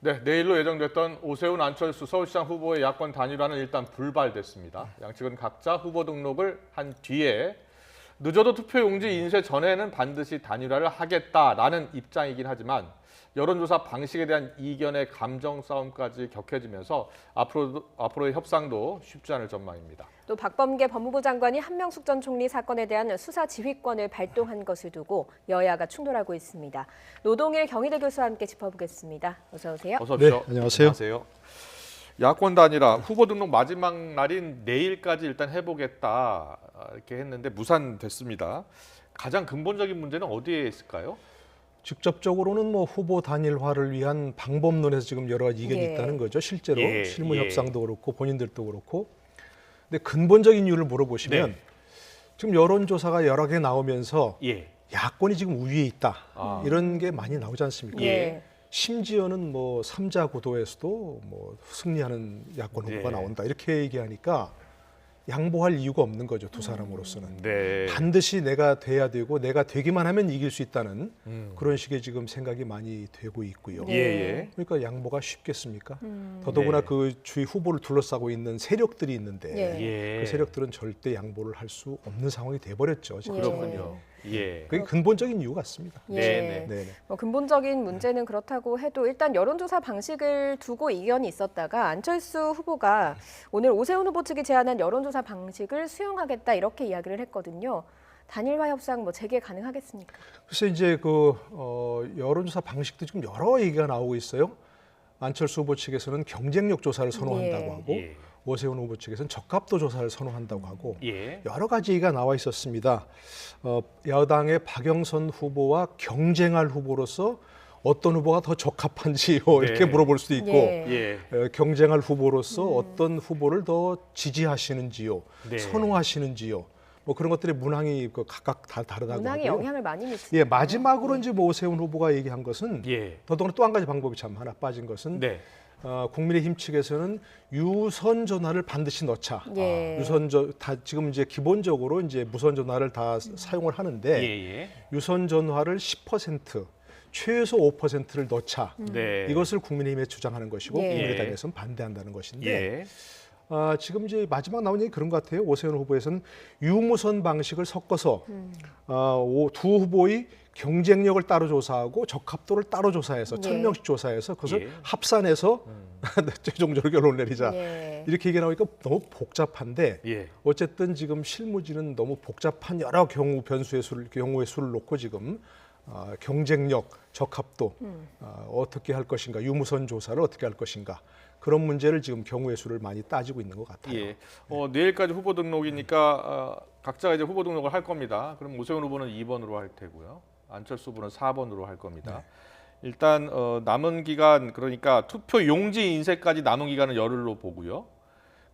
네, 내일로 예정됐던 오세훈 안철수 서울시장 후보의 야권 단일화는 일단 불발됐습니다. 양측은 각자 후보 등록을 한 뒤에 늦어도 투표용지 인쇄 전에는 반드시 단일화를 하겠다라는 입장이긴 하지만 여론조사 방식에 대한 이견의 감정 싸움까지 격해지면서 앞으로의 협상도 쉽지 않을 전망입니다. 또 박범계 법무부 장관이 한명숙 전 총리 사건에 대한 수사 지휘권을 발동한 것을 두고 여야가 충돌하고 있습니다. 노동일 경희대 교수와 함께 짚어보겠습니다. 어서 오세요. 어서 오십시오. 네, 안녕하세요. 야권 단일화 후보 등록 마지막 날인 내일까지 일단 해보겠다 이렇게 했는데 무산됐습니다. 가장 근본적인 문제는 어디에 있을까요? 직접적으로는 뭐 후보 단일화를 위한 방법론에서 지금 여러 가지 이견이 예. 있다는 거죠. 실제로 예, 실무 예. 협상도 그렇고 본인들도 그렇고. 근데 근본적인 이유를 물어보시면 네. 지금 여론조사가 여러 개 나오면서 예. 야권이 지금 우위에 있다. 아. 이런 게 많이 나오지 않습니까? 예. 심지어는 뭐 3자 구도에서도 뭐 승리하는 야권 후보가 네. 나온다. 이렇게 얘기하니까 양보할 이유가 없는 거죠. 두 사람으로서는. 네. 반드시 내가 돼야 되고 내가 되기만 하면 이길 수 있다는 음. 그런 식의 지금 생각이 많이 되고 있고요. 네. 예. 그러니까 양보가 쉽겠습니까? 더더구나 네. 그 주위 후보를 둘러싸고 있는 세력들이 있는데 예. 예. 그 세력들은 절대 양보를 할 수 없는 상황이 돼버렸죠. 지금. 그렇군요. 예. 그게 근본적인 이유 같습니다. 예. 네, 네네. 뭐 근본적인 문제는 그렇다고 해도 일단 여론조사 방식을 두고 이견이 있었다가 안철수 후보가 오늘 오세훈 후보 측이 제안한 여론조사 방식을 수용하겠다 이렇게 이야기를 했거든요. 단일화 협상 뭐 재개 가능하겠습니까? 그래서 이제 그 여론조사 방식도 지금 여러 얘기가 나오고 있어요. 안철수 후보 측에서는 경쟁력 조사를 선호한다고 예. 하고 예. 오세훈 후보 측에서는 적합도 조사를 선호한다고 하고 예. 여러 가지 얘기가 나와 있었습니다. 야당의 박영선 후보와 경쟁할 후보로서 어떤 후보가 더 적합한지요 이렇게 물어볼 수도 있고 예. 예. 경쟁할 후보로서 어떤 후보를 더 지지하시는지요, 네. 선호하시는지요. 뭐 그런 것들의 문항이 각각 다 다르다고 문항에 하고요. 영향을 많이 미치죠. 예, 마지막으로 이제 뭐 오세훈 후보가 얘기한 것은 예. 더더구나 또 한 가지 방법이 참 하나 빠진 것은 네. 국민의힘 측에서는 유선 전화를 반드시 넣자. 예. 다 지금 이제 기본적으로 이제 무선 전화를 다 사용을 하는데 예. 유선 전화를 10% 최소 5%를 넣자. 네. 이것을 국민의힘에 주장하는 것이고 예. 국민의당에서는 반대한다는 것인데 예. 지금 이제 마지막 나온 얘기 그런 것 같아요. 오세훈 후보에서는 유무선 방식을 섞어서 두 후보의 경쟁력을 따로 조사하고 적합도를 따로 조사해서 예. 1000명씩 조사해서 그것을 예. 합산해서 최종적으로 결론 내리자. 예. 이렇게 얘기 나오니까 너무 복잡한데 예. 어쨌든 지금 실무진은 너무 복잡한 여러 경우의 수를 놓고 지금 경쟁력, 적합도 어떻게 할 것인가, 유무선 조사를 어떻게 할 것인가 그런 문제를 지금 경우의 수를 많이 따지고 있는 것 같아요. 예. 내일까지 후보 등록이니까 각자가 이제 후보 등록을 할 겁니다. 그럼 오세훈 후보는 2번으로 할 테고요. 안철수 후보는 4번으로 할 겁니다. 일단 남은 기간 그러니까 투표 용지 인쇄까지 남은 기간은 열흘로 보고요.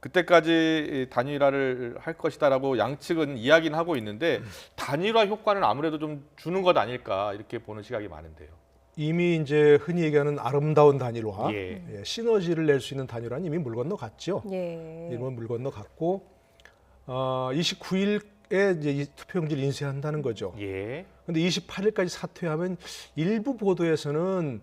그때까지 단일화를 할 것이다라고 양측은 이야기는 하고 있는데 단일화 효과는 아무래도 좀 주는 것 아닐까 이렇게 보는 시각이 많은데요. 이미 이제 흔히 얘기하는 아름다운 단일화, 예. 시너지를 낼 수 있는 단일화는 이미 물 건너갔죠. 예. 이름은 물 건너갔고 29일에 이제 이 투표용지를 인쇄한다는 거죠. 예. 그런데 28일까지 사퇴하면 일부 보도에서는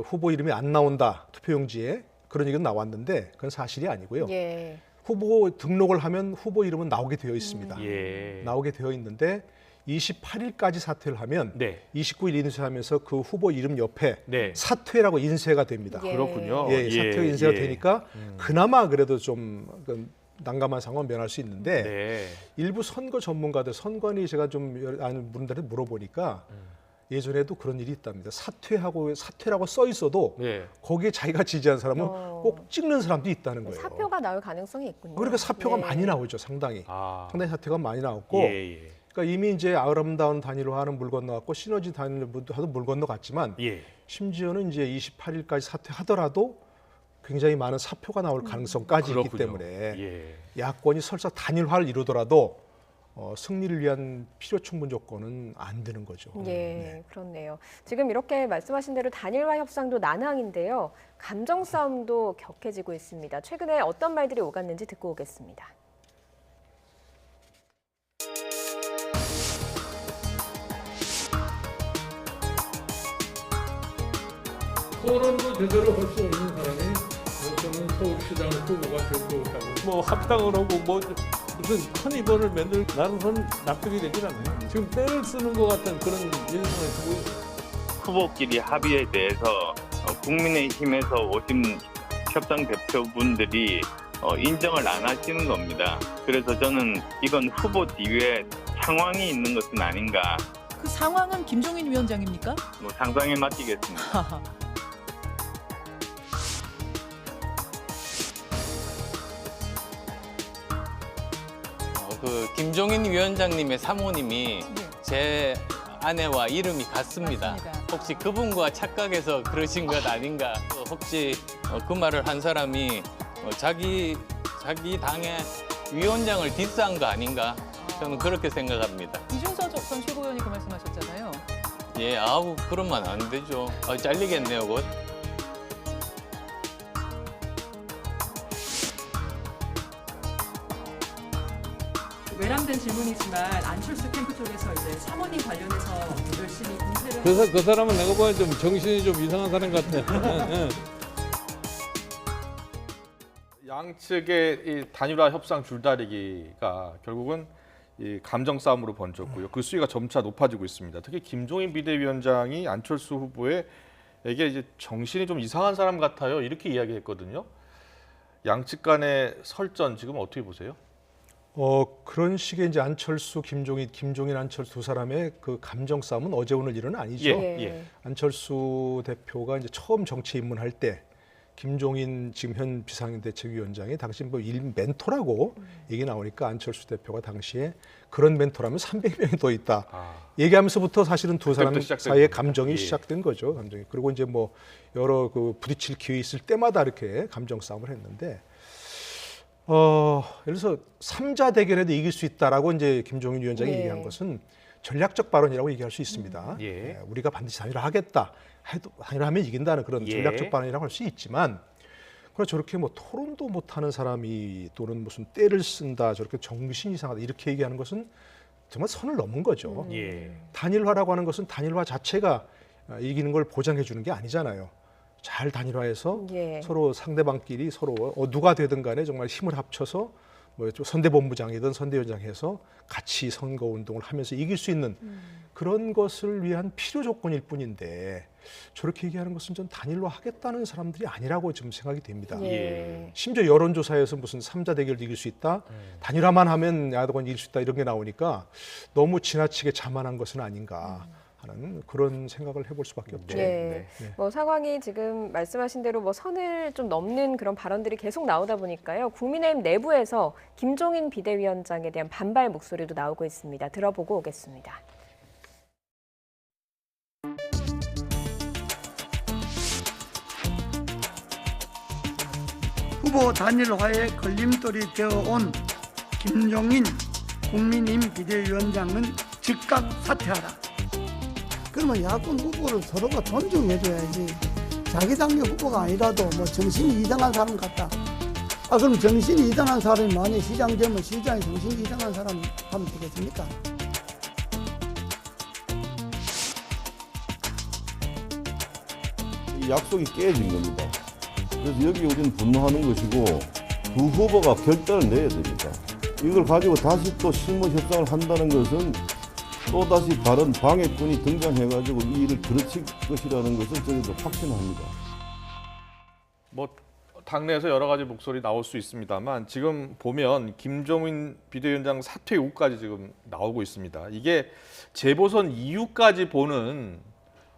후보 이름이 안 나온다 투표용지에 그런 얘기가 나왔는데 그건 사실이 아니고요. 예. 후보 등록을 하면 후보 이름은 나오게 되어 있습니다. 예. 나오게 되어 있는데 28일까지 사퇴를 하면 네. 29일 인쇄하면서 그 후보 이름 옆에 네. 사퇴라고 인쇄가 됩니다. 예. 그렇군요. 예, 사퇴 인쇄가 예. 되니까 그나마 그래도 좀 난감한 상황은 면할 수 있는데 네. 일부 선거 전문가들, 선관위 제가 좀 아는 분들한테 물어보니까 예전에도 그런 일이 있답니다. 사퇴라고 써 있어도 네. 거기에 자기가 지지한 사람은 어. 꼭 찍는 사람도 있다는 거예요. 사표가 나올 가능성이 있군요. 그러니까 사표가 예. 많이 나오죠, 상당히. 아. 상당히 사표가 많이 나왔고 예. 그러니까 이미 이제 아름다운 단일화하는 물 건너갔고 시너지 단일화도 물 건너갔지만 예. 심지어는 이제 28일까지 사퇴하더라도 굉장히 많은 사표가 나올 가능성까지 있기 그렇군요. 때문에 예. 야권이 설사 단일화를 이루더라도 승리를 위한 필요 충분 조건은 안 되는 거죠. 예, 그렇네요. 지금 이렇게 말씀하신 대로 단일화 협상도 난항인데요. 감정 싸움도 격해지고 있습니다. 최근에 어떤 말들이 오갔는지 듣고 오겠습니다. 토론도 제대로 할 수 없는 사람이 저는 서울시장 후보가 될 것 같다고. 뭐 합당을 하고 뭐 무슨 큰 입원을 맨날 나는 그건 납득이 되질 않아요. 지금 때를 쓰는 것 같은 그런 인상을 주고 있어요. 후보끼리 합의에 대해서 국민의힘에서 오신 협상 대표분들이 인정을 안 하시는 겁니다. 그래서 저는 이건 후보 뒤에 상황이 있는 것은 아닌가. 그 상황은 김종인 위원장입니까? 뭐 상상에 맡기겠습니다. 그 김종인 위원장님의 사모님이 네. 제 아내와 이름이 같습니다. 맞습니다. 혹시 그분과 착각해서 그러신 것 아닌가? 혹시 그 말을 한 사람이 자기 당의 위원장을 디스한 거 아닌가? 저는 그렇게 생각합니다. 이준석 전 최고위원이 그 말씀하셨잖아요. 예, 아우 그러면 안 되죠. 잘리겠네요, 곧. 외람된 질문이지만 안철수 캠프 쪽에서 이제 사모님 관련해서 열심히 공세를 그래서 그 사람은 내가 보기엔 좀 정신이 좀 이상한 사람 같아. 예. 양측의 이 단일화 협상 줄다리기가 결국은 이 감정 싸움으로 번졌고요. 그 수위가 점차 높아지고 있습니다. 특히 김종인 비대위원장이 안철수 후보에게 이제 정신이 좀 이상한 사람 같아요. 이렇게 이야기했거든요. 양측 간의 설전 지금 어떻게 보세요? 그런 식의 이제 안철수, 김종인, 안철수 두 사람의 그 감정 싸움은 어제 오늘 일은 아니죠. 예. 안철수 대표가 이제 처음 정치 입문할 때 김종인 지금 현 비상대책위원장이 당시 뭐 일 멘토라고 얘기 나오니까 안철수 대표가 당시에 그런 멘토라면 300명이 더 있다. 얘기하면서부터 사실은 두 사람 사이의 감정이 시작된 거죠. 감정이. 그리고 이제 뭐 여러 그 부딪힐 기회 있을 때마다 이렇게 감정 싸움을 했는데 예를 들어서 3자 대결에도 이길 수 있다라고 이제 김종인 위원장이 네. 얘기한 것은 전략적 발언이라고 얘기할 수 있습니다. 우리가 반드시 단일화하겠다. 단일화하면 이긴다는 그런 전략적 발언이라고 할 수 있지만 그러나 저렇게 뭐 토론도 못하는 사람이 또는 무슨 때를 쓴다 저렇게 정신이 이상하다 이렇게 얘기하는 것은 정말 선을 넘은 거죠. 단일화라고 하는 것은 단일화 자체가 이기는 걸 보장해 주는 게 아니잖아요. 잘 단일화해서 서로 상대방끼리 서로 누가 되든 간에 정말 힘을 합쳐서 뭐 선대본부장이든 선대위원장해서 같이 선거운동을 하면서 이길 수 있는 그런 것을 위한 필요 조건일 뿐인데 저렇게 얘기하는 것은 전 단일화하겠다는 사람들이 아니라고 지금 생각이 됩니다. 심지어 여론조사에서 무슨 3자 대결도 이길 수 있다, 단일화만 하면 야당은 이길 수 있다 이런 게 나오니까 너무 지나치게 자만한 것은 아닌가 하는 그런 생각을 해볼 수밖에 없죠. 뭐 상황이 지금 말씀하신 대로 뭐 선을 좀 넘는 그런 발언들이 계속 나오다 보니까요. 국민의힘 내부에서 김종인 비대위원장에 대한 반발 목소리도 나오고 있습니다. 들어보고 오겠습니다. 후보 단일화에 걸림돌이 되어온 김종인 국민의힘 비대위원장은 즉각 사퇴하라. 그러면 야권 후보를 서로가 존중해줘야지. 자기 당의 후보가 아니라도 뭐 정신이 이상한 사람 같다. 그럼 정신이 이상한 사람이 만약 시장 되면 시장에 정신이 이상한 사람 하면 되겠습니까? 이 약속이 깨진 겁니다. 그래서 여기 우리는 분노하는 것이고 두 후보가 결단을 내야 됩니다. 이걸 가지고 다시 또 실무 협상을 한다는 것은 또다시 다른 방해꾼이 등장해가지고 이 일을 그르칠 것이라는 것을 저희도 확신합니다. 뭐 당내에서 여러 가지 목소리 나올 수 있습니다만 지금 보면 김종인 비대위원장 사퇴 요구까지 지금 나오고 있습니다. 이게 재보선 이후까지 보는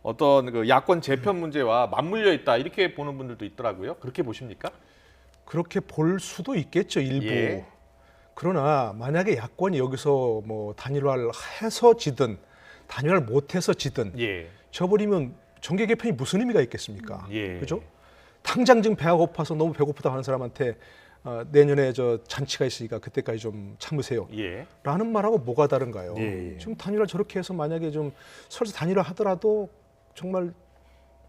어떤 그 야권 재편 문제와 맞물려 있다 이렇게 보는 분들도 있더라고요. 그렇게 보십니까? 그렇게 볼 수도 있겠죠, 일부. 그러나 만약에 야권이 여기서 뭐 단일화를 해서 지든 단일화를 못해서 지든 져버리면 정계 개편이 무슨 의미가 있겠습니까? 그죠? 당장 지금 배가 고파서 너무 배고프다 하는 사람한테 내년에 저 잔치가 있으니까 그때까지 좀 참으세요. 라는 말하고 뭐가 다른가요? 지금 단일화 저렇게 해서 만약에 좀 설사 단일화 하더라도 정말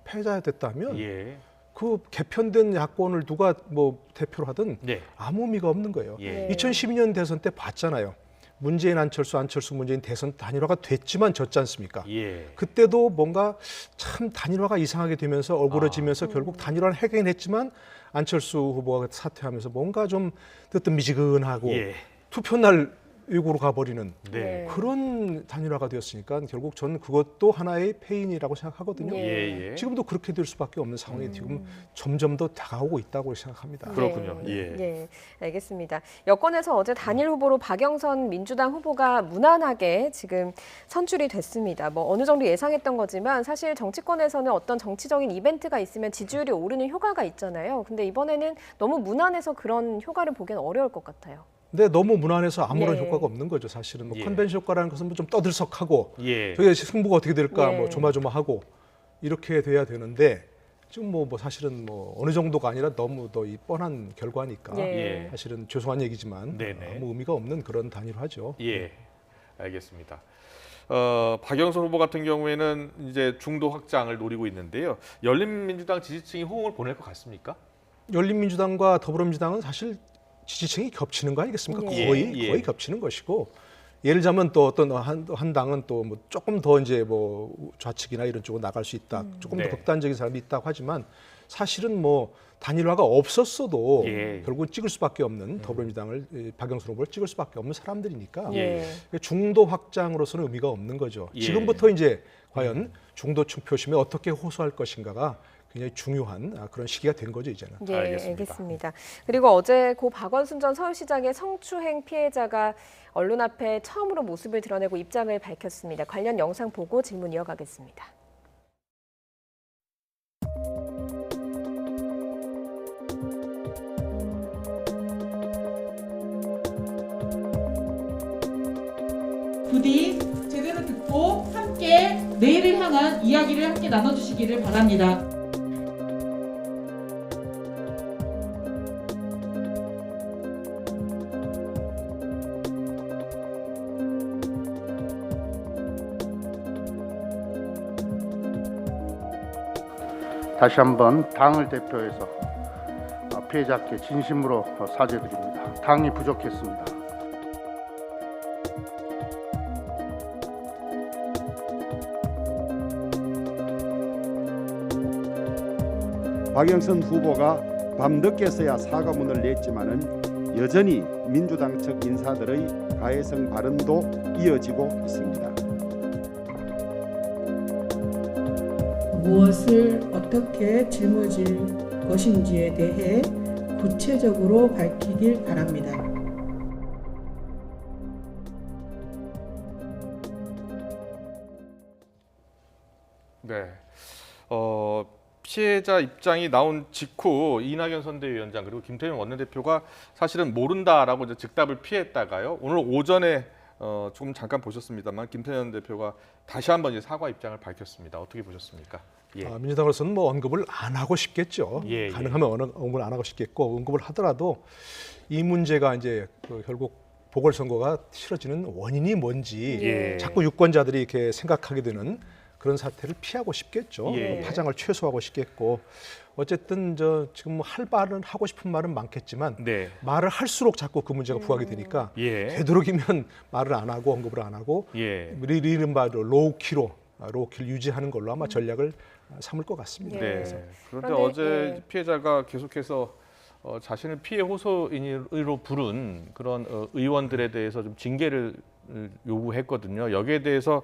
패자가 됐다면 그 개편된 야권을 누가 뭐 대표로 하든 아무 의미가 없는 거예요. 2012년 대선 때 봤잖아요. 문재인 안철수, 안철수 문재인 대선 단일화가 됐지만 졌지 않습니까? 예. 그때도 뭔가 참 단일화가 이상하게 되면서 어그러지면서 결국 단일화를 하긴 했지만 안철수 후보가 사퇴하면서 뭔가 좀 뜨뜻미지근하고 예. 투표날 외국으로 가버리는 네. 그런 단일화가 되었으니까 결국 저는 그것도 하나의 패인이라고 생각하거든요. 예. 지금도 그렇게 될 수밖에 없는 상황이 지금 점점 더 다가오고 있다고 생각합니다. 그렇군요. 네. 예. 네, 알겠습니다. 여권에서 어제 단일 후보로 박영선 민주당 후보가 무난하게 지금 선출이 됐습니다. 뭐 어느 정도 예상했던 거지만 사실 정치권에서는 어떤 정치적인 이벤트가 있으면 지지율이 오르는 효과가 있잖아요. 근데 이번에는 너무 무난해서 그런 효과를 보기는 어려울 것 같아요. 근데 너무 무난해서 아무런 네. 효과가 없는 거죠. 사실은 뭐 예. 컨벤션 효과라는 것은 뭐 좀 떠들썩하고 예. 저게 승부가 어떻게 될까 예. 뭐 조마조마하고 이렇게 돼야 되는데 지금 뭐 사실은 뭐 어느 정도가 아니라 너무 더 이 뻔한 결과니까 예. 사실은 죄송한 얘기지만 네네. 아무 의미가 없는 그런 단일화죠. 예, 알겠습니다. 박영선 후보 같은 경우에는 이제 중도 확장을 노리고 있는데요. 열린민주당 지지층이 호응을 보낼 것 같습니까? 열린민주당과 더불어민주당은 사실 지지층이 겹치는 거 아니겠습니까? 예. 거의 겹치는 것이고 예를 들자면 또 어떤 한 당은 또 뭐 조금 더 이제 뭐 좌측이나 이런 쪽으로 나갈 수 있다. 조금 네. 더 극단적인 사람이 있다고 하지만 사실은 뭐 단일화가 없었어도 예. 결국은 찍을 수밖에 없는 더불어민주당을 박영선 후보를 찍을 수밖에 없는 사람들이니까 예. 중도 확장으로서는 의미가 없는 거죠. 예. 지금부터 이제 과연 중도층 표심에 어떻게 호소할 것인가가 굉장히 중요한 그런 시기가 된 거죠, 이제는. 예, 알겠습니다. 알겠습니다. 그리고 어제 고 박원순 전 서울시장의 성추행 피해자가 언론 앞에 처음으로 모습을 드러내고 입장을 밝혔습니다. 관련 영상 보고 질문 이어가겠습니다. 부디 제대로 듣고 함께 내일을 향한 이야기를 함께 나눠주시기를 바랍니다. 다시 한번 당을 대표해서 피해자께 진심으로 사죄드립니다. 당이 부족했습니다. 박영선 후보가 밤늦게서야 사과문을 냈지만은 여전히 민주당 측 인사들의 가해성 발언도 이어지고 있습니다. 무엇을 어떻게 짊어질 것인지에 대해 구체적으로 밝히길 바랍니다. 네. 피해자 입장이 나온 직후 이낙연 선대위원장 그리고 김태년 원내대표가 사실은 모른다라고 이제 즉답을 피했다가요. 오늘 오전에 조금 잠깐 보셨습니다만 김태년 대표가 다시 한번 이제 사과 입장을 밝혔습니다. 어떻게 보셨습니까? 예. 민주당으로서는 뭐 언급을 안 하고 싶겠죠. 예, 가능하면 언급을 안 하고 싶겠고 언급을 하더라도 이 문제가 이제 결국 보궐선거가 치러지는 원인이 뭔지 예. 자꾸 유권자들이 이렇게 생각하게 되는 그런 사태를 피하고 싶겠죠. 예. 파장을 최소화하고 싶겠고 어쨌든 지금 뭐 할 말은 하고 싶은 말은 많겠지만 네. 말을 할수록 자꾸 그 문제가 부각이 되니까 예. 되도록이면 말을 안 하고 언급을 안 하고 예. 이른바 로우키를 유지하는 걸로 아마 전략을 삼을 것 같습니다. 네. 그래서. 그런데 그런데, 어제 예. 피해자가 계속해서 자신을 피해 호소인으로 부른 그런 의원들에 대해서 좀 징계를 요구했거든요. 여기에 대해서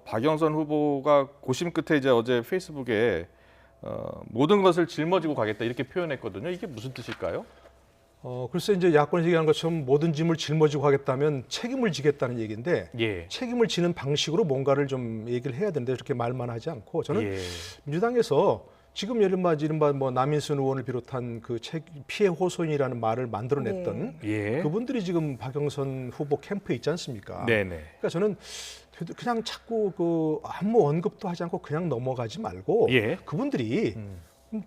박영선 후보가 고심 끝에 이제 어제 페이스북에 모든 것을 짊어지고 가겠다 이렇게 표현했거든요. 이게 무슨 뜻일까요? 글쎄 이제 야권에서 얘기하는 것처럼 모든 짐을 짊어지고 가겠다면 책임을 지겠다는 얘기인데 예. 책임을 지는 방식으로 뭔가를 좀 얘기를 해야 되는데 이렇게 말만 하지 않고 저는 예. 민주당에서 지금 이른바 뭐 남인순 의원을 비롯한 그 피해 호소인이라는 말을 만들어냈던 예. 그분들이 지금 박영선 후보 캠프에 있지 않습니까? 네네. 그러니까 저는 그냥 자꾸 아무 언급도 하지 않고 그냥 넘어가지 말고 예. 그분들이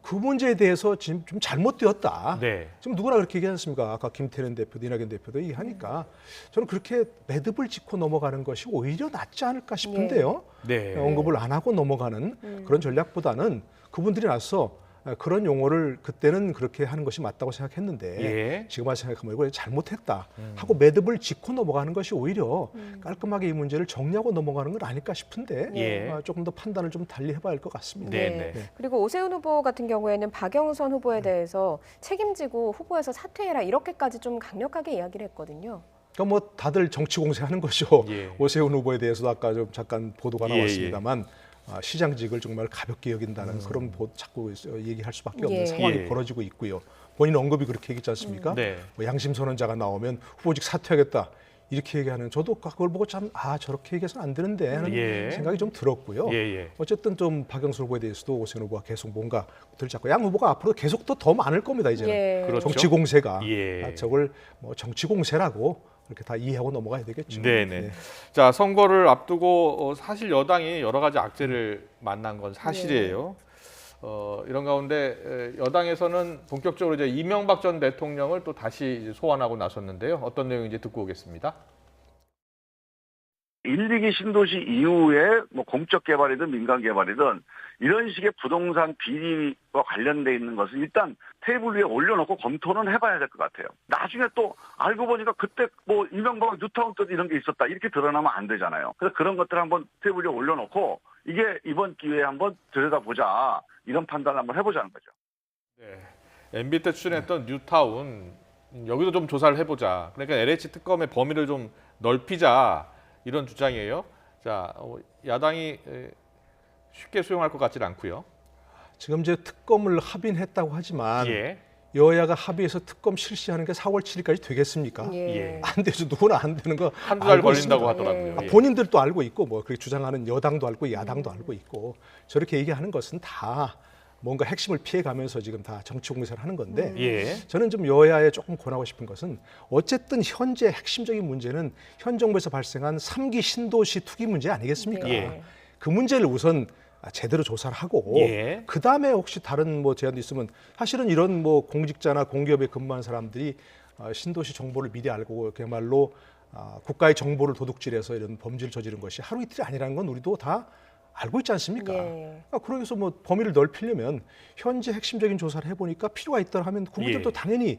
그 문제에 대해서 지금 좀 잘못되었다. 네. 지금 누구나 그렇게 얘기하지 않습니까? 아까 김태년 대표도 이낙연 대표도 얘기하니까 저는 그렇게 매듭을 짚고 넘어가는 것이 오히려 낫지 않을까 싶은데요. 네. 언급을 안 하고 넘어가는 그런 전략보다는 그분들이 나서 그런 용어를 그때는 그렇게 하는 것이 맞다고 생각했는데 예. 지금 와서 생각하면 이거 잘못했다 하고 매듭을 짚고 넘어가는 것이 오히려 깔끔하게 이 문제를 정리하고 넘어가는 건 아닐까 싶은데 예. 조금 더 판단을 좀 달리 해봐야 할 것 같습니다. 네. 그리고 오세훈 후보 같은 경우에는 박영선 후보에 대해서 책임지고 후보에서 사퇴해라 이렇게까지 좀 강력하게 이야기를 했거든요. 그러니까 뭐 다들 정치 공세하는 것이죠. 예. 오세훈 후보에 대해서도 아까 좀 잠깐 보도가 예, 나왔습니다만 시장직을 정말 가볍게 여긴다는 그런 자꾸 얘기할 수밖에 없는 상황이 예. 벌어지고 있고요. 본인 언급이 그렇게 얘기했지 않습니까? 네. 뭐 양심 선언자가 나오면 후보직 사퇴하겠다 이렇게 얘기하는 저도 그걸 보고 참 저렇게 얘기해서는 안 되는데 하는 예. 생각이 좀 들었고요. 예. 어쨌든 좀 박영선 후보에 대해서도 오세훈 후보가 계속 뭔가 들잡고 양 후보가 앞으로 계속 더 많을 겁니다. 이제는 예. 그렇죠. 정치 공세가 예. 저걸 뭐 정치 공세라고 이렇게 다 이해하고 넘어가야 되겠죠. 네네. 네. 자, 선거를 앞두고 사실 여당이 여러 가지 악재를 만난 건 사실이에요. 이런 가운데 여당에서는 본격적으로 이제 이명박 전 대통령을 또 다시 이제 소환하고 나섰는데요. 어떤 내용인지 듣고 오겠습니다. 1, 2기 신도시 이후에 뭐 공적 개발이든 민간 개발이든 이런 식의 부동산 비리와 관련돼 있는 것을 일단 테이블 위에 올려놓고 검토는 해봐야 될 것 같아요. 나중에 또 알고 보니까 그때 뭐 이명박 뉴타운 때 이런 게 있었다 이렇게 드러나면 안 되잖아요. 그래서 그런 것들을 한번 테이블 위에 올려놓고 이게 이번 기회에 한번 들여다보자 이런 판단을 한번 해보자는 거죠. 네. MB 때 추진했던 뉴타운 여기도 좀 조사를 해보자. 그러니까 LH 특검의 범위를 좀 넓히자 이런 주장이에요. 자, 야당이 쉽게 수용할 것 같지는 않고요. 지금 이제 특검을 합의했다고 하지만 예. 여야가 합의해서 특검 실시하는 게 4월 7일까지 되겠습니까? 예. 안 되죠. 누구나 안 되는 거 한두 달 알고 걸린다고 있습니다. 하더라고요. 예. 본인들도 알고 있고 뭐 그렇게 주장하는 여당도 알고 야당도 알고 있고 저렇게 얘기하는 것은 다 뭔가 핵심을 피해가면서 지금 다 정치 공세를 하는 건데 예. 저는 좀 여야에 조금 권하고 싶은 것은 어쨌든 현재 핵심적인 문제는 현 정부에서 발생한 3기 신도시 투기 문제 아니겠습니까? 예. 그 문제를 우선 제대로 조사를 하고 예. 그 다음에 혹시 다른 뭐 제안도 있으면 사실은 이런 뭐 공직자나 공기업에 근무하는 사람들이 신도시 정보를 미리 알고 그야말로 국가의 정보를 도둑질해서 이런 범죄를 저지른 것이 하루 이틀이 아니라는 건 우리도 다 알고 있지 않습니까? 예. 그래서 뭐 범위를 넓히려면 현재 핵심적인 조사를 해보니까 필요가 있다 하면 국민들도 예. 당연히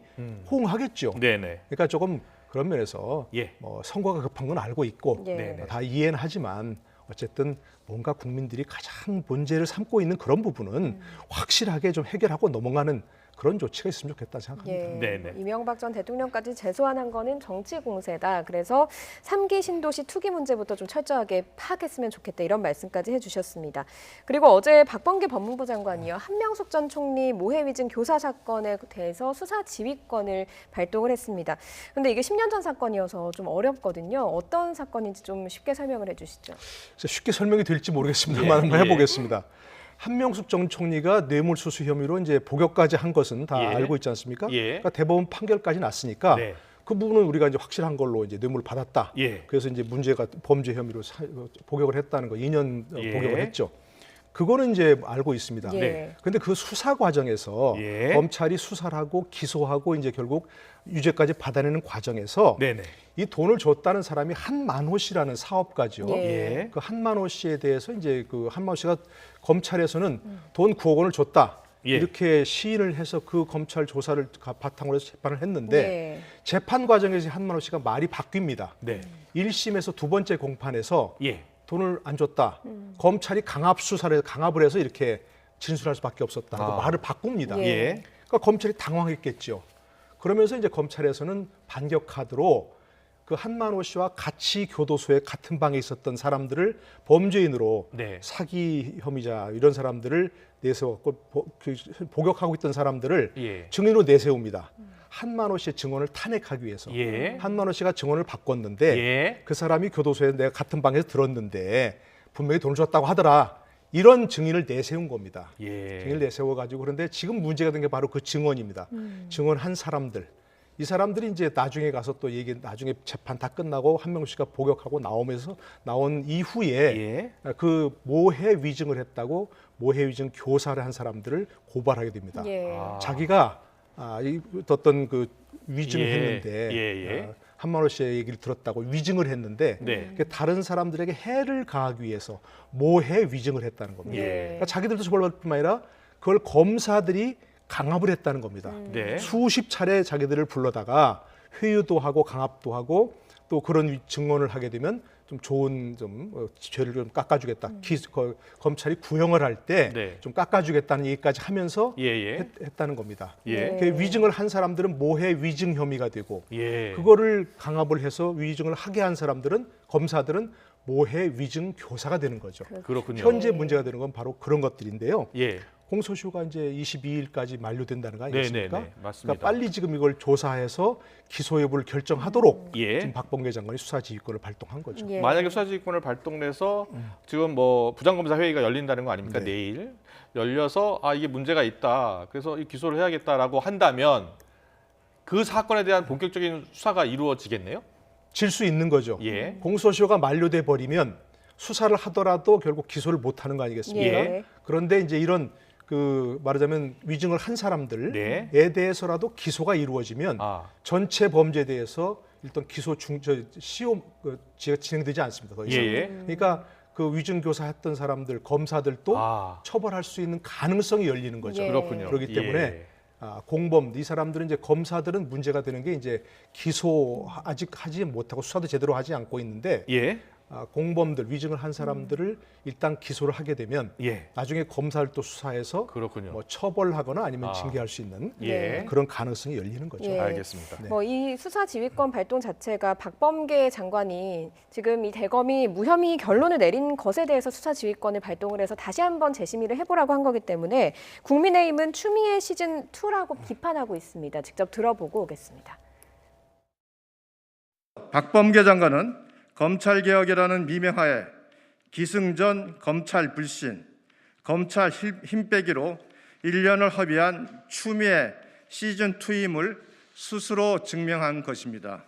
호응하겠죠. 네네. 그러니까 조금 그런 면에서 예. 뭐 선거가 급한 건 알고 있고 예. 다 이해는 하지만 어쨌든 뭔가 국민들이 가장 문제를 삼고 있는 그런 부분은 확실하게 좀 해결하고 넘어가는 그런 조치가 있으면 좋겠다 생각합니다. 예. 네네. 이명박 전 대통령까지 재소환한 거는 정치 공세다. 그래서 3기 신도시 투기 문제부터 좀 철저하게 파악했으면 좋겠다. 이런 말씀까지 해주셨습니다. 그리고 어제 박범계 법무부 장관이요. 한명숙 전 총리 모해 위증 교사 사건에 대해서 수사 지휘권을 발동을 했습니다. 그런데 이게 10년 전 사건이어서 좀 어렵거든요. 어떤 사건인지 좀 쉽게 설명을 해주시죠. 쉽게 설명이 될지 모르겠습니다만 한번 해보겠습니다. 한명숙 전 총리가 뇌물수수 혐의로 이제 복역까지 한 것은 다 예. 알고 있지 않습니까? 예. 그러니까 대법원 판결까지 났으니까 네. 그 부분은 우리가 이제 확실한 걸로 이제 뇌물을 받았다. 예. 그래서 이제 문제가 범죄 혐의로 복역을 했다는 거 2년 예. 복역을 했죠. 그거는 이제 알고 있습니다. 예. 그런데 그 수사 과정에서 예. 검찰이 수사를 하고 기소하고 이제 결국 유죄까지 받아내는 과정에서 네네. 이 돈을 줬다는 사람이 한만호 씨라는 사업가죠. 예. 그 한만호 씨에 대해서 이제 그 한만호 씨가 검찰에서는 돈 9억 원을 줬다. 예. 이렇게 시인을 해서 그 검찰 조사를 바탕으로 해서 재판을 했는데 예. 재판 과정에서 한만호 씨가 말이 바뀝니다. 네. 1심에서 두 번째 공판에서 예. 돈을 안 줬다. 검찰이 강압을 해서 이렇게 진술할 수밖에 없었다. 그 말을 바꿉니다. 예. 그러니까 검찰이 당황했겠죠. 그러면서 이제 검찰에서는 반격 카드로 그 한만호 씨와 같이 교도소에 같은 방에 있었던 사람들을 범죄인으로 네. 사기 혐의자 이런 사람들을 내세웠고 복역하고 있던 사람들을 예. 증인으로 내세웁니다. 한만호 씨의 증언을 탄핵하기 위해서. 예. 한만호 씨가 증언을 바꿨는데 예. 그 사람이 교도소에 내가 같은 방에서 들었는데 분명히 돈을 줬다고 하더라. 이런 증인을 내세운 겁니다. 예. 증인을 내세워가지고 그런데 지금 문제가 된 게 바로 그 증언입니다. 증언한 사람들. 이 사람들이 이제 나중에 가서 또 나중에 재판 다 끝나고 한명숙 씨가 복역하고 나온 이후에 예. 그 모해 위증을 했다고 모해 위증 교사를 한 사람들을 고발하게 됩니다. 예. 자기가 어떤 그 위증을 예. 했는데 예. 한만호 씨의 얘기를 들었다고 위증을 했는데 네. 다른 사람들에게 해를 가하기 위해서 모해 위증을 했다는 겁니다. 예. 그러니까 자기들도 처벌받을 뿐만 아니라 그걸 검사들이 강압을 했다는 겁니다. 네. 수십 차례 자기들을 불러다가 회유도 하고 강압도 하고 또 그런 증언을 하게 되면 좀 좋은 죄를 좀 깎아주겠다. 검찰이 구형을 할 때 좀 네. 깎아주겠다는 얘기까지 하면서 예. 했다는 겁니다. 예. 그 위증을 한 사람들은 모해 위증 혐의가 되고 예. 그거를 강압을 해서 위증을 하게 한 사람들은 검사들은 모해 위증 교사가 되는 거죠. 그렇군요. 현재 문제가 되는 건 바로 그런 것들인데요. 예. 공소시효가 이제 22일까지 만료된다는 거 아니겠습니까? 네네네, 맞습니다. 그러니까 빨리 지금 이걸 조사해서 기소 여부를 결정하도록 예. 지금 박범계 장관이 수사지휘권을 발동한 거죠. 예. 만약에 수사지휘권을 발동해서 지금 뭐 부장검사 회의가 열린다는 거 아닙니까? 네. 내일 열려서 이게 문제가 있다. 그래서 이 기소를 해야겠다라고 한다면 그 사건에 대한 본격적인 수사가 이루어지겠네요. 질 수 있는 거죠. 예. 공소시효가 만료돼 버리면 수사를 하더라도 결국 기소를 못 하는 거 아니겠습니까? 예. 그런데 이제 이런 말하자면 위증을 한 사람들에 네. 대해서라도 기소가 이루어지면 아. 전체 범죄에 대해서 일단 기소 시효 진행되지 않습니다. 더 이상. 예. 그러니까 그 위증 교사했던 사람들 검사들도 처벌할 수 있는 가능성이 열리는 거죠. 예. 그렇군요. 그렇기 때문에 예. 공범 이 사람들은 이제 검사들은 문제가 되는 게 이제 기소 아직 하지 못하고 수사도 제대로 하지 않고 있는데 예. 공범들 위증을 한 사람들을 일단 기소를 하게 되면 예. 나중에 검사를 또 수사해서 그렇군요. 뭐 처벌하거나 아니면 징계할 수 있는 예. 그런 가능성이 열리는 거죠. 예. 알겠습니다. 네. 뭐 이 수사지휘권 발동 자체가 박범계 장관이 지금 이 대검이 무혐의 결론을 내린 것에 대해서 수사지휘권을 발동을 해서 다시 한번 재심의를 해보라고 한 거기 때문에 국민의힘은 추미애 시즌 2라고 비판하고 있습니다. 직접 들어보고 오겠습니다. 박범계 장관은 검찰개혁이라는 미명하에 기승전 검찰 불신, 검찰 힘 빼기로 1년을 허비한 추미애 시즌2임을 스스로 증명한 것입니다.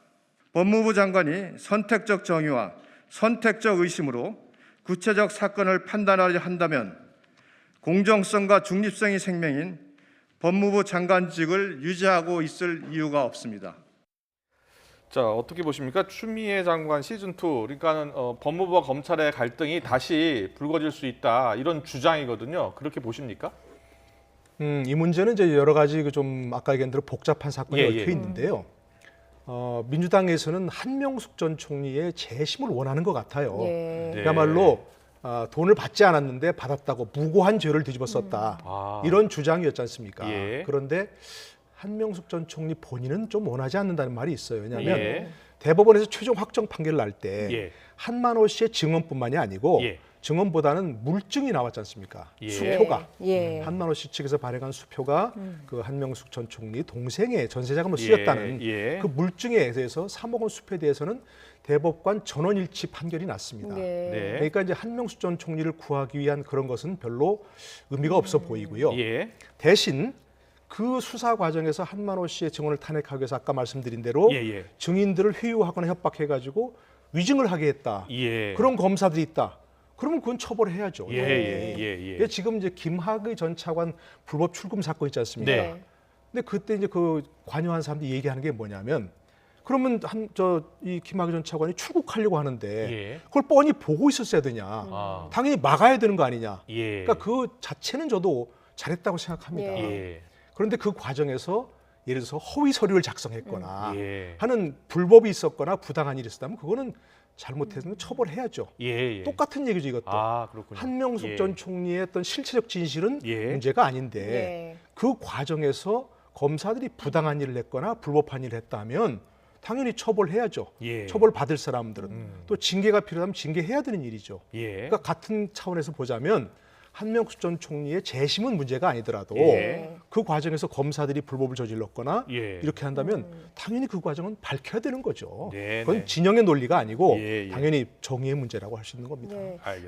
법무부 장관이 선택적 정의와 선택적 의심으로 구체적 사건을 판단하려 한다면 공정성과 중립성이 생명인 법무부 장관직을 유지하고 있을 이유가 없습니다. 자, 어떻게 보십니까? 추미애 장관 시즌 2, 그러니까는 법무부와 검찰의 갈등이 다시 불거질 수 있다 이런 주장이거든요. 그렇게 보십니까? 이 문제는 이제 여러 가지 좀 아까 얘기한 대로 복잡한 사건이 얽혀 있는데요. 민주당에서는 한명숙 전 총리의 재심을 원하는 것 같아요. 예. 그야말로 돈을 받지 않았는데 받았다고 무고한 죄를 뒤집어 썼다. 이런 주장이었지 않습니까? 예. 그런데 한명숙 전 총리 본인은 좀 원하지 않는다는 말이 있어요. 왜냐하면 대법원에서 최종 확정 판결을 날 때 한만호 씨의 증언뿐만이 아니고 증언보다는 물증이 나왔지 않습니까? 수표가. 한만호 씨 측에서 발행한 수표가 그 한명숙 전 총리 동생의 전세자금으로 쓰였다는 그 물증에 대해서 3억 원 수표에 대해서는 대법관 전원일치 판결이 났습니다. 그러니까 이제 한명숙 전 총리를 구하기 위한 그런 것은 별로 의미가 없어 보이고요. 대신 그 수사 과정에서 한만호 씨의 증언을 탄핵하기 위해서 아까 말씀드린 대로 증인들을 회유하거나 협박해가지고 위증을 하게 했다. 그런 검사들이 있다. 그러면 그건 처벌해야죠. 지금 이제 김학의 전 차관 불법 출금 사건 있지 않습니까? 근데 그때 이제 그 관여한 사람들이 얘기하는 게 뭐냐면 그러면 이 김학의 전 차관이 출국하려고 하는데 그걸 뻔히 보고 있었어야 되냐? 당연히 막아야 되는 거 아니냐? 그러니까 그 자체는 저도 잘했다고 생각합니다. 그런데 그 과정에서 예를 들어서 허위 서류를 작성했거나 하는 불법이 있었거나 부당한 일이 있었다면 그거는 잘못했으면 처벌해야죠. 똑같은 얘기죠, 이것도. 한명숙 전 총리의 어떤 실체적 진실은 문제가 아닌데 그 과정에서 검사들이 부당한 일을 했거나 불법한 일을 했다면 당연히 처벌해야죠. 처벌받을 사람들은. 또 징계가 필요하면 징계해야 되는 일이죠. 그러니까 같은 차원에서 보자면 한명숙 전 총리의 재심은 문제가 아니더라도 그 과정에서 검사들이 불법을 저질렀거나 이렇게 한다면 당연히 그 과정은 밝혀야 되는 거죠. 그건 진영의 논리가 아니고 당연히 정의의 문제라고 할 수 있는 겁니다.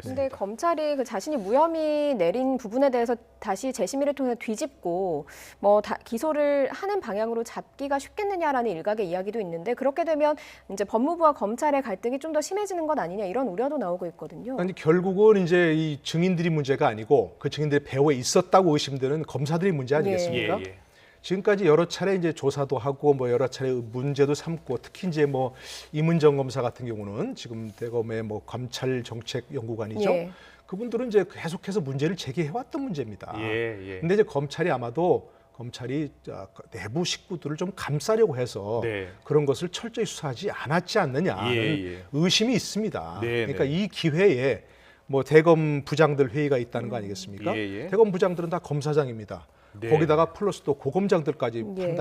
그런데 검찰이 그 자신이 무혐의 내린 부분에 대해서 다시 재심의를 통해 뒤집고 뭐 기소를 하는 방향으로 잡기가 쉽겠느냐라는 일각의 이야기도 있는데 그렇게 되면 이제 법무부와 검찰의 갈등이 좀 더 심해지는 것 아니냐 이런 우려도 나오고 있거든요. 아니 결국은 이제 이 증인들이 문제가 아니고 그 증인들의 배후에 있었다고 의심되는 검사들이 문제 아니겠습니까? 지금까지 여러 차례 이제 조사도 하고 뭐 여러 차례 문제도 삼고 특히 이제 뭐 임은정 검사 같은 경우는 지금 대검의 뭐 검찰 정책 연구관이죠. 그분들은 이제 계속해서 문제를 제기해왔던 문제입니다. 예. 근데 이제 검찰이 아마도 내부 식구들을 좀 감싸려고 해서 네. 그런 것을 철저히 수사하지 않았지 않느냐는 의심이 있습니다. 네, 그러니까 네. 이 기회에 뭐 대검 부장들 회의가 있다는 거 아니겠습니까? 대검 부장들은 다 검사장입니다. 네. 거기다가 플러스 또 고검장들까지 예.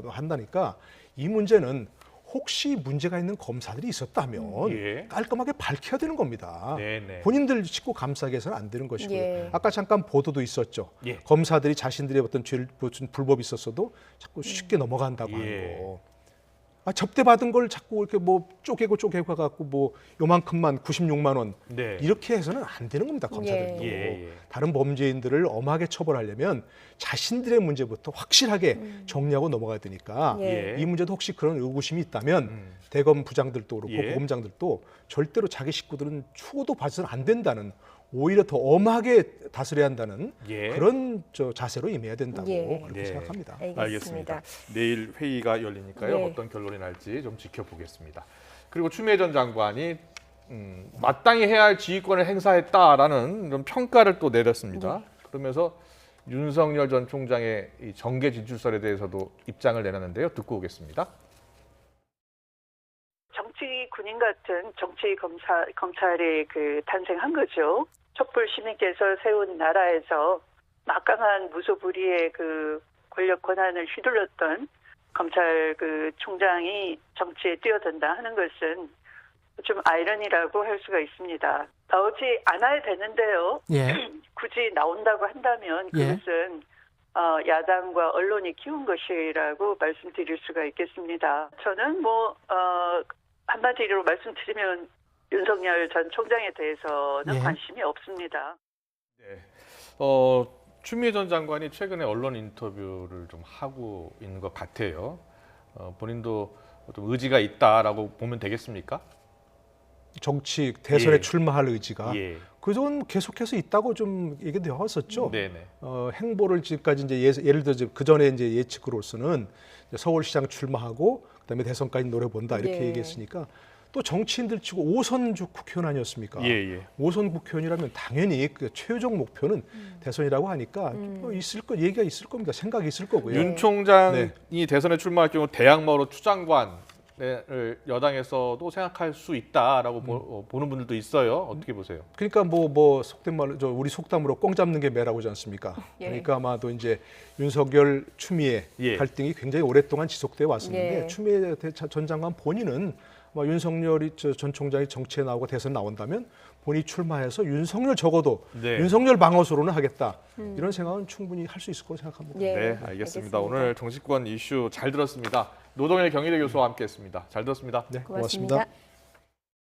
한다니까 이 문제는 혹시 문제가 있는 검사들이 있었다면 깔끔하게 밝혀야 되는 겁니다. 네. 본인들 식구 감싸게 해서는 안 되는 것이고요. 예. 아까 잠깐 보도도 있었죠. 검사들이 자신들의 어떤 불법이 있었어도 자꾸 쉽게 넘어간다고 하는 거. 접대받은 걸 자꾸 이렇게 뭐 쪼개고 갖고 뭐 요만큼만 96만 원 이렇게 해서는 안 되는 겁니다. 검사들도. 다른 범죄인들을 엄하게 처벌하려면 자신들의 문제부터 확실하게 정리하고 넘어가야 되니까 이 문제도 혹시 그런 의구심이 있다면 대검 부장들도 그렇고 고검장들도 절대로 자기 식구들은 추호도 봐서는 안 된다는, 오히려 더 엄하게 다스려야 한다는 그런 자세로 임해야 된다고 그렇게 생각합니다. 알겠습니다. 내일 회의가 열리니까요. 어떤 결론이 날지 좀 지켜보겠습니다. 그리고 추미애 전 장관이 마땅히 해야 할 지휘권을 행사했다라는 이런 평가를 또 내렸습니다. 그러면서 윤석열 전 총장의 이 정계 진출설에 대해서도 입장을 내놨는데요. 듣고 오겠습니다. 정치 군인 같은 정치 검찰이 탄생한 거죠. 촛불 시민께서 세운 나라에서 막강한 무소불위의 권력 권한을 휘둘렀던 검찰 총장이 정치에 뛰어든다 하는 것은 좀 아이러니라고 할 수가 있습니다. 나오지 않아야 되는데요. 굳이 나온다고 한다면 그것은 야당과 언론이 키운 것이라고 말씀드릴 수가 있겠습니다. 저는 한마디로 말씀드리면 윤석열 전 총장에 대해서는 관심이 없습니다. 추미애 전 장관이 최근에 언론 인터뷰를 좀 하고 있는 것 같아요. 본인도 좀 의지가 있다라고 보면 되겠습니까? 정치 대선에 출마할 의지가 그건 계속해서 있다고 좀 얘기되었었죠. 행보를 지금까지 이제 예를 들어 그 전에 이제 예측으로서는 서울시장 출마하고 그다음에 대선까지 노려본다 이렇게 얘기했으니까 또 정치인들 치고 5선 국회의원 아니었습니까? 5선 국회의원이라면 당연히 그 최종 목표는 대선이라고 하니까 얘기가 있을 겁니다. 생각이 있을 거고요. 윤 총장이 대선에 출마할 경우 대항마로 추장관을 여당에서도 생각할 수 있다라고 보는 분들도 있어요. 어떻게 보세요? 그러니까 속된 말로 우리 속담으로 꽁 잡는 게 매라고 하지 않습니까? 그러니까 아마도 이제 윤석열 추미애 갈등이 굉장히 오랫동안 지속돼 왔었는데 추미애 전 장관 본인은 윤석열 전 총장이 정치에 나오고 대선 나온다면 본인이 출마해서 윤석열 적어도 윤석열 방어소로는 하겠다. 이런 생각은 충분히 할 수 있을 거라고 생각합니다. 네, 알겠습니다. 오늘 정치권 이슈 잘 들었습니다. 노동일 경희대 교수와 함께했습니다. 잘 들었습니다. 네, 고맙습니다.